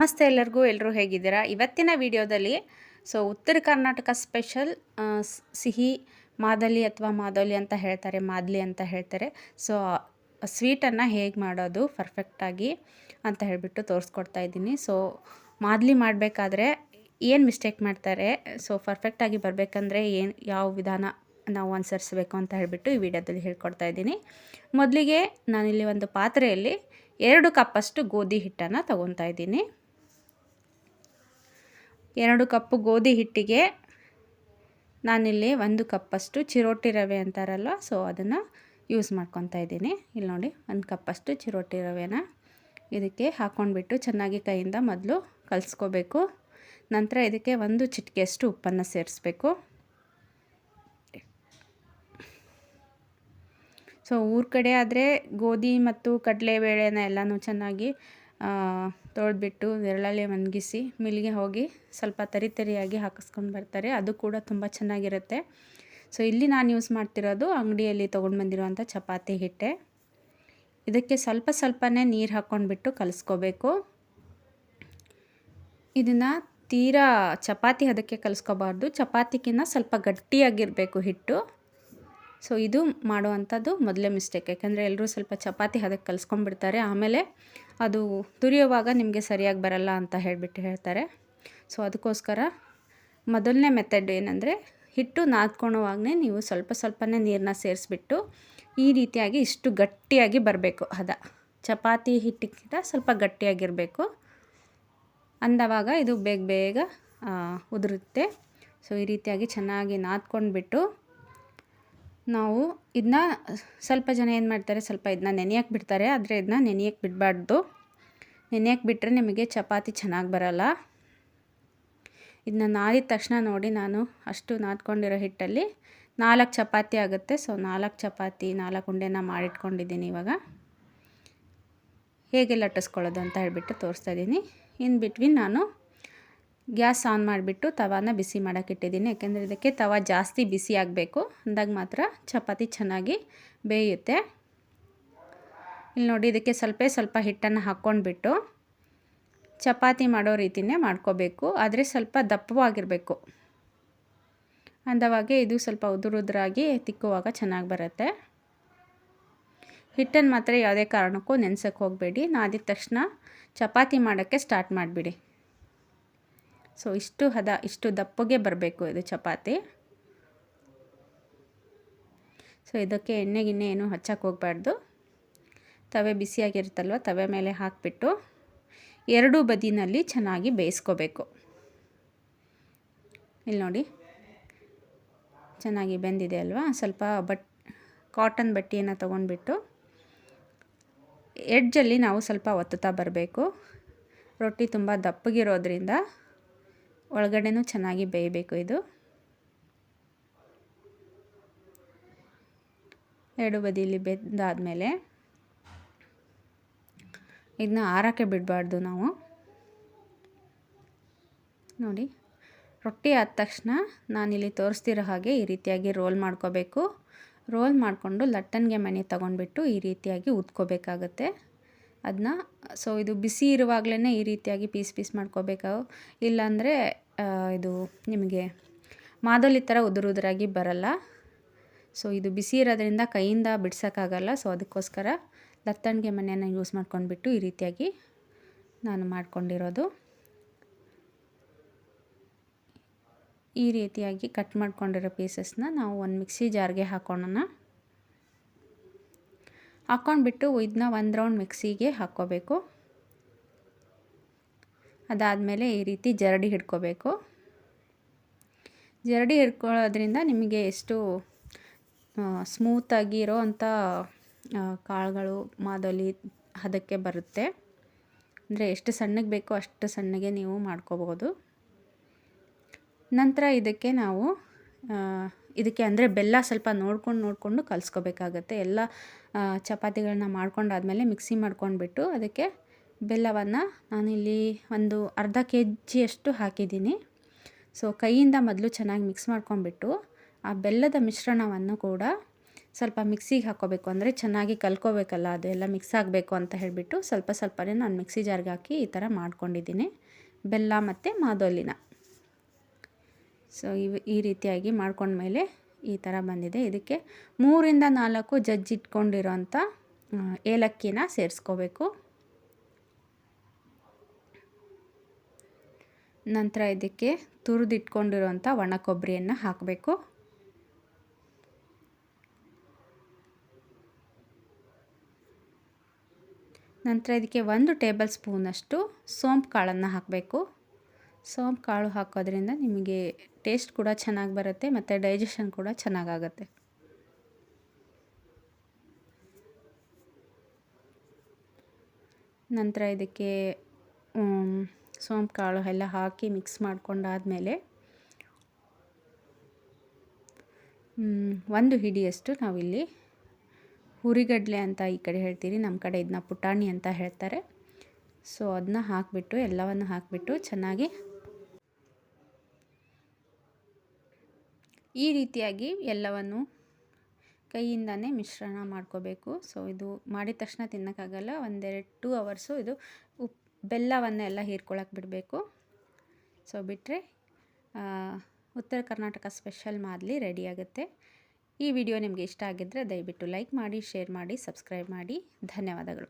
ನಮಸ್ತೆ ಎಲ್ಲರೂ ಹೇಗಿದ್ದೀರಾ? ಇವತ್ತಿನ ವಿಡಿಯೋದಲ್ಲಿ ಉತ್ತರ ಕರ್ನಾಟಕ ಸ್ಪೆಷಲ್ ಸಿಹಿ ಮಾದಲಿ ಅಥವಾ ಮಾದಲಿ ಅಂತ ಹೇಳ್ತಾರೆ, ಮಾದಲಿ ಅಂತ ಹೇಳ್ತಾರೆ. ಸ್ವೀಟನ್ನು ಹೇಗೆ ಮಾಡೋದು ಪರ್ಫೆಕ್ಟಾಗಿ ಅಂತ ಹೇಳಿಬಿಟ್ಟು ತೋರಿಸ್ಕೊಡ್ತಾ ಇದ್ದೀನಿ. ಮಾದಲಿ ಮಾಡಬೇಕಾದ್ರೆ ಏನು ಮಿಸ್ಟೇಕ್ ಮಾಡ್ತಾರೆ, ಪರ್ಫೆಕ್ಟಾಗಿ ಬರಬೇಕಂದ್ರೆ ಯಾವ ವಿಧಾನ ನಾವು ಅನುಸರಿಸಬೇಕು ಅಂತ ಹೇಳಿಬಿಟ್ಟು ಈ ವಿಡಿಯೋದಲ್ಲಿ ಹೇಳ್ಕೊಡ್ತಾ ಇದ್ದೀನಿ. ಮೊದಲಿಗೆ ನಾನಿಲ್ಲಿ ಒಂದು ಪಾತ್ರೆಯಲ್ಲಿ 2 ಕಪ್ಪಷ್ಟು ಗೋಧಿ ಹಿಟ್ಟನ್ನು ತಗೊತಾ ಇದ್ದೀನಿ. 2 ಕಪ್ಪು ಗೋಧಿ ಹಿಟ್ಟಿಗೆ ನಾನಿಲ್ಲಿ 1 ಕಪ್ಪಷ್ಟು ಚಿರೋಟಿ ರವೆ ಅಂತಾರಲ್ಲ, ಅದನ್ನು ಯೂಸ್ ಮಾಡ್ಕೊತಾ ಇದ್ದೀನಿ. ಇಲ್ಲಿ ನೋಡಿ, 1 ಕಪ್ಪಷ್ಟು ಚಿರೋಟಿ ರವೆನ ಇದಕ್ಕೆ ಹಾಕ್ಕೊಂಡ್ಬಿಟ್ಟು ಚೆನ್ನಾಗಿ ಕೈಯಿಂದ ಮೊದಲು ಕಲಿಸ್ಕೋಬೇಕು. ನಂತರ ಇದಕ್ಕೆ 1 ಚಿಟಿಕೆಯಷ್ಟು ಉಪ್ಪನ್ನು ಸೇರಿಸ್ಬೇಕು. ಊರ ಕಡೆ ಆದರೆ ಗೋಧಿ ಮತ್ತು ಕಡಲೆಬೇಳೆನ ಎಲ್ಲನೂ ಚೆನ್ನಾಗಿ ತೊಳೆದ್ಬಿಟ್ಟು ನೆರಳಲ್ಲಿ ಒಣಗಿಸಿ ಮಿಲ್ಗೆ ಹೋಗಿ ಸ್ವಲ್ಪ ತರಿಯಾಗಿ ಹಾಕಿಸ್ಕೊಂಡು ಬರ್ತಾರೆ. ಅದು ಕೂಡ ತುಂಬ ಚೆನ್ನಾಗಿರುತ್ತೆ. ಇಲ್ಲಿ ನಾನು ಯೂಸ್ ಮಾಡ್ತಿರೋದು ಅಂಗಡಿಯಲ್ಲಿ ತೊಗೊಂಡು ಬಂದಿರುವಂಥ ಚಪಾತಿ ಹಿಟ್ಟೆ. ಇದಕ್ಕೆ ಸ್ವಲ್ಪನೇ ನೀರು ಹಾಕ್ಕೊಂಡ್ಬಿಟ್ಟು ಕಲಿಸ್ಕೋಬೇಕು. ಇದನ್ನು ತೀರಾ ಚಪಾತಿ ಅದಕ್ಕೆ ಕಲಿಸ್ಕೋಬಾರ್ದು, ಚಪಾತಿಗಿನ್ನ ಸ್ವಲ್ಪ ಗಟ್ಟಿಯಾಗಿರಬೇಕು ಹಿಟ್ಟು. ಇದು ಮಾಡುವಂಥದ್ದು ಮೊದಲೇ ಮಿಸ್ಟೇಕ್. ಯಾಕಂದರೆ ಎಲ್ಲರೂ ಸ್ವಲ್ಪ ಚಪಾತಿ ಅದಕ್ಕೆ ಕಲಿಸ್ಕೊಂಡ್ಬಿಡ್ತಾರೆ, ಆಮೇಲೆ ಅದು ತುರಿಯುವಾಗ ನಿಮಗೆ ಸರಿಯಾಗಿ ಬರಲ್ಲ ಅಂತ ಹೇಳ್ತಾರೆ. ಅದಕ್ಕೋಸ್ಕರ ಮೊದಲನೇ ಮೆಥಡ್ ಏನಂದರೆ, ಹಿಟ್ಟು ನಾದ್ಕೊಳ್ಳೋವಾಗಲೇ ನೀವು ಸ್ವಲ್ಪನೇ ನೀರನ್ನ ಸೇರಿಸ್ಬಿಟ್ಟು ಈ ರೀತಿಯಾಗಿ ಇಷ್ಟು ಗಟ್ಟಿಯಾಗಿ ಬರಬೇಕು. ಚಪಾತಿ ಹಿಟ್ಟಿಗಿಂತ ಸ್ವಲ್ಪ ಗಟ್ಟಿಯಾಗಿರಬೇಕು. ಅಂದವಾಗ ಇದು ಬೇಗ ಉದುರುತ್ತೆ. ಈ ರೀತಿಯಾಗಿ ಚೆನ್ನಾಗಿ ನಾದ್ಕೊಂಡ್ಬಿಟ್ಟು ನಾವು ಇದನ್ನ ಸ್ವಲ್ಪ ಜನ ಏನು ಮಾಡ್ತಾರೆ, ಸ್ವಲ್ಪ ಇದನ್ನ ನೆನೆಯಕ್ಕೆ ಬಿಡ್ತಾರೆ. ಆದರೆ ಇದನ್ನ ನೆನೆಯಕ್ಕೆ ಬಿಡಬಾರ್ದು. ನೆನೆಯಕ್ಕೆ ಬಿಟ್ಟರೆ ನಿಮಗೆ ಚಪಾತಿ ಚೆನ್ನಾಗಿ ಬರಲ್ಲ. ಇದನ್ನ ನಾದಿದ ತಕ್ಷಣ ನೋಡಿ, ನಾನು ಅಷ್ಟು ನಾದ್ಕೊಂಡಿರೋ ಹಿಟ್ಟಲ್ಲಿ 4 ಚಪಾತಿ ಆಗುತ್ತೆ. 4 ಚಪಾತಿ 4 ಉಂಡೆನ ಮಾಡಿಟ್ಕೊಂಡಿದ್ದೀನಿ. ಇವಾಗ ಹೇಗೆ ಲಟ್ಟಿಸ್ಕೊಳ್ಳೋದು ಅಂತ ಹೇಳಿಬಿಟ್ಟು ತೋರಿಸ್ತಾ ಇದ್ದೀನಿ. ಇನ್ ಬಿಟ್ವೀನ್ ನಾನು ಗ್ಯಾಸ್ ಆನ್ ಮಾಡಿಬಿಟ್ಟು ತವಾನ ಬಿಸಿ ಮಾಡೋಕ್ಕೆ ಇಟ್ಟಿದ್ದೀನಿ. ಯಾಕೆಂದರೆ ಇದಕ್ಕೆ ತವ ಜಾಸ್ತಿ ಬಿಸಿ ಆಗಬೇಕು, ಅಂದಾಗ ಮಾತ್ರ ಚಪಾತಿ ಚೆನ್ನಾಗಿ ಬೇಯುತ್ತೆ. ಇಲ್ಲಿ ನೋಡಿ, ಇದಕ್ಕೆ ಸ್ವಲ್ಪ ಹಿಟ್ಟನ್ನು ಹಾಕ್ಕೊಂಡ್ಬಿಟ್ಟು ಚಪಾತಿ ಮಾಡೋ ರೀತಿಯೇ ಮಾಡ್ಕೋಬೇಕು. ಆದರೆ ಸ್ವಲ್ಪ ದಪ್ಪವಾಗಿರಬೇಕು, ಅಂದವಾಗೆ ಇದು ಸ್ವಲ್ಪ ಉದುರಾಗಿ ತಿಕ್ಕುವಾಗ ಚೆನ್ನಾಗಿ ಬರುತ್ತೆ. ಹಿಟ್ಟನ್ನು ಮಾತ್ರ ಯಾವುದೇ ಕಾರಣಕ್ಕೂ ನೆನೆಸೋಕ್ಕೆ ಹೋಗಬೇಡಿ. ನಾದಿದ ತಕ್ಷಣ ಚಪಾತಿ ಮಾಡೋಕ್ಕೆ ಸ್ಟಾರ್ಟ್ ಮಾಡಿಬಿಡಿ. ಇಷ್ಟು ದಪ್ಪಗೆ ಬರಬೇಕು ಇದು ಚಪಾತಿ. ಇದಕ್ಕೆ ಎಣ್ಣೆಗಿಣ್ಣೆ ಏನು ಹಚ್ಚಕ್ಕೆ ಹೋಗಬಾರ್ದು. ತವೆ ಬಿಸಿಯಾಗಿರುತ್ತಲ್ವ, ತವೆ ಮೇಲೆ ಹಾಕಿಬಿಟ್ಟು 2 ಬದಿನಲ್ಲಿ ಚೆನ್ನಾಗಿ ಬೇಯಿಸ್ಕೋಬೇಕು. ಇಲ್ಲಿ ನೋಡಿ, ಚೆನ್ನಾಗಿ ಬೆಂದಿದೆ ಅಲ್ವಾ. ಸ್ವಲ್ಪ ಕಾಟನ್ ಬಟ್ಟೆಯನ್ನು ತೊಗೊಂಡ್ಬಿಟ್ಟು ಎಡ್ಜಲ್ಲಿ ನಾವು ಸ್ವಲ್ಪ ಒತ್ತುತ್ತಾ ಬರಬೇಕು. ರೊಟ್ಟಿ ತುಂಬ ದಪ್ಪಗಿರೋದ್ರಿಂದ ಒಳಗಡೆನೂ ಚೆನ್ನಾಗಿ ಬೇಯಬೇಕು. ಇದು 2 ಬದಿಯಲ್ಲಿ ಬೆಂದಾದಮೇಲೆ ಇದನ್ನ ಆರೋಕ್ಕೆ ಬಿಡಬಾರ್ದು ನಾವು. ನೋಡಿ, ರೊಟ್ಟಿ ಆದ ತಕ್ಷಣ ನಾನಿಲ್ಲಿ ತೋರಿಸ್ತಿರೋ ಹಾಗೆ ಈ ರೀತಿಯಾಗಿ ರೋಲ್ ಮಾಡ್ಕೋಬೇಕು. ರೋಲ್ ಮಾಡಿಕೊಂಡು ಲಟ್ಟಣಿಗೆ ಮಣೆ ತೊಗೊಂಡ್ಬಿಟ್ಟು ಈ ರೀತಿಯಾಗಿ ಉದ್ಕೋಬೇಕಾಗತ್ತೆ ಅದನ್ನ. ಇದು ಬಿಸಿ ಇರುವಾಗಲೇ ಈ ರೀತಿಯಾಗಿ ಪೀಸ್ ಮಾಡ್ಕೋಬೇಕು. ಇಲ್ಲಾಂದರೆ ಇದು ನಿಮಗೆ ಮಾದಲಿ ಥರ ಉದುರಾಗಿ ಬರಲ್ಲ. ಇದು ಬಿಸಿ ಇರೋದ್ರಿಂದ ಕೈಯಿಂದ ಬಿಡ್ಸೋಕ್ಕಾಗಲ್ಲ. ಅದಕ್ಕೋಸ್ಕರ ಲತ್ತಣಿಗೆ ಮಣೆಯನ್ನು ಯೂಸ್ ಮಾಡ್ಕೊಂಡ್ಬಿಟ್ಟು ಈ ರೀತಿಯಾಗಿ ನಾನು ಮಾಡ್ಕೊಂಡಿರೋದು. ಈ ರೀತಿಯಾಗಿ ಕಟ್ ಮಾಡ್ಕೊಂಡಿರೋ ಪೀಸಸ್ನ ನಾವು ಒಂದು ಮಿಕ್ಸಿ ಜಾರ್ಗೆ ಹಾಕ್ಕೊಂಡ್ಬಿಟ್ಟು ಇದನ್ನ 1 ರೌಂಡ್ ಮಿಕ್ಸಿಗೆ ಹಾಕ್ಕೋಬೇಕು. ಅದಾದಮೇಲೆ ಈ ರೀತಿ ಜರಡಿ ಹಿಡ್ಕೋಬೇಕು. ಜರಡಿ ಹಿಡ್ಕೊಳ್ಳೋದ್ರಿಂದ ನಿಮಗೆ ಎಷ್ಟು ಸ್ಮೂತಾಗಿರೋ ಅಂಥ ಕಾಳುಗಳು ಮಾದಲಿ ಅದಕ್ಕೆ ಬರುತ್ತೆ. ಅಂದರೆ ಎಷ್ಟು ಸಣ್ಣಗೆ ಬೇಕೋ ಅಷ್ಟು ಸಣ್ಣಗೆ ನೀವು ಮಾಡ್ಕೋಬಹುದು. ನಂತರ ಇದಕ್ಕೆ ಅಂದರೆ ಬೆಲ್ಲ ಸ್ವಲ್ಪ ನೋಡಿಕೊಂಡು ಕಲಿಸ್ಕೋಬೇಕಾಗತ್ತೆ. ಎಲ್ಲ ಚಪಾತಿಗಳನ್ನ ಮಾಡ್ಕೊಂಡಾದ್ಮೇಲೆ ಮಿಕ್ಸಿ ಮಾಡ್ಕೊಂಡ್ಬಿಟ್ಟು ಅದಕ್ಕೆ ಬೆಲ್ಲವನ್ನು ನಾನಿಲ್ಲಿ ಒಂದು ಅರ್ಧ kg ಹಾಕಿದ್ದೀನಿ. ಕೈಯಿಂದ ಮೊದಲು ಚೆನ್ನಾಗಿ ಮಿಕ್ಸ್ ಮಾಡ್ಕೊಂಡ್ಬಿಟ್ಟು ಆ ಬೆಲ್ಲದ ಮಿಶ್ರಣವನ್ನು ಕೂಡ ಸ್ವಲ್ಪ ಮಿಕ್ಸಿಗೆ ಹಾಕ್ಕೋಬೇಕು, ಅಂದರೆ ಚೆನ್ನಾಗಿ ಕಲ್ಕೋಬೇಕಲ್ಲ, ಅದು ಎಲ್ಲ ಮಿಕ್ಸ್ ಆಗಬೇಕು ಅಂತ ಹೇಳಿಬಿಟ್ಟು ಸ್ವಲ್ಪ ಸ್ವಲ್ಪನೇ ನಾನು ಮಿಕ್ಸಿ ಜಾರ್ಗೆ ಹಾಕಿ ಈ ಥರ ಮಾಡ್ಕೊಂಡಿದ್ದೀನಿ, ಬೆಲ್ಲ ಮತ್ತು ಮಾದೋಲಿನ. ಸೊ ಈ ರೀತಿಯಾಗಿ ಮಾಡ್ಕೊಂಡ್ಮೇಲೆ ಈ ಥರ ಬಂದಿದೆ. ಇದಕ್ಕೆ 3ರಿಂದ 4 ಜಜ್ಜಿಟ್ಕೊಂಡಿರೋಂಥ ಏಲಕ್ಕಿನ ಸೇರಿಸ್ಕೋಬೇಕು. ನಂತರ ಇದಕ್ಕೆ ತುರಿದಿಟ್ಕೊಂಡಿರೋಂಥ ಒಣ ಕೊಬ್ಬರಿಯನ್ನು ಹಾಕಬೇಕು. ನಂತರ ಇದಕ್ಕೆ 1 ಟೇಬಲ್ ಸ್ಪೂನಷ್ಟು ಸೋಂಪು ಕಾಳನ್ನು ಹಾಕಬೇಕು. ಸೋಂಪು ಕಾಳು ಹಾಕೋದ್ರಿಂದ ನಿಮಗೆ ಟೇಸ್ಟ್ ಕೂಡ ಚೆನ್ನಾಗಿ ಬರುತ್ತೆ ಮತ್ತು ಡೈಜೆಷನ್ ಕೂಡ ಚೆನ್ನಾಗಾಗುತ್ತೆ. ನಂತರ ಇದಕ್ಕೆ ಸೋಂಪು ಕಾಳು ಎಲ್ಲ ಹಾಕಿ ಮಿಕ್ಸ್ ಮಾಡ್ಕೊಂಡಾದಮೇಲೆ 1 ಹಿಡಿಯಷ್ಟು ನಾವಿಲ್ಲಿ ಹುರಿಗಡಲೆ ಅಂತ ಈ ಕಡೆ ಹೇಳ್ತೀರಿ, ನಮ್ಮ ಕಡೆ ಇದನ್ನ ಪುಟಾಣಿ ಅಂತ ಹೇಳ್ತಾರೆ. ಸೊ ಅದನ್ನ ಹಾಕಿಬಿಟ್ಟು ಎಲ್ಲವನ್ನು ಹಾಕಿಬಿಟ್ಟು ಚೆನ್ನಾಗಿ ಈ ರೀತಿಯಾಗಿ ಎಲ್ಲವನ್ನು ಕೈಯಿಂದನೇ ಮಿಶ್ರಣ ಮಾಡ್ಕೋಬೇಕು. ಸೊ ಇದು ಮಾಡಿದ ತಕ್ಷಣ ತಿನ್ನೋಕ್ಕಾಗಲ್ಲ, 2 ಅವರ್ಸು ಇದು ಬೆಲ್ಲವನ್ನೆಲ್ಲ ಹೀರ್ಕೊಳಕ್ಕೆ ಬಿಡಬೇಕು. ಸೊ ಬಿಟ್ಟರೆ ಉತ್ತರ ಕರ್ನಾಟಕ ಸ್ಪೆಷಲ್ ಮಾದಲಿ ರೆಡಿ ಆಗುತ್ತೆ. ಈ ವಿಡಿಯೋ ನಿಮಗೆ ಇಷ್ಟ ಆಗಿದ್ದರೆ ದಯವಿಟ್ಟು ಲೈಕ್ ಮಾಡಿ, ಶೇರ್ ಮಾಡಿ, ಸಬ್ಸ್ಕ್ರೈಬ್ ಮಾಡಿ. ಧನ್ಯವಾದಗಳು.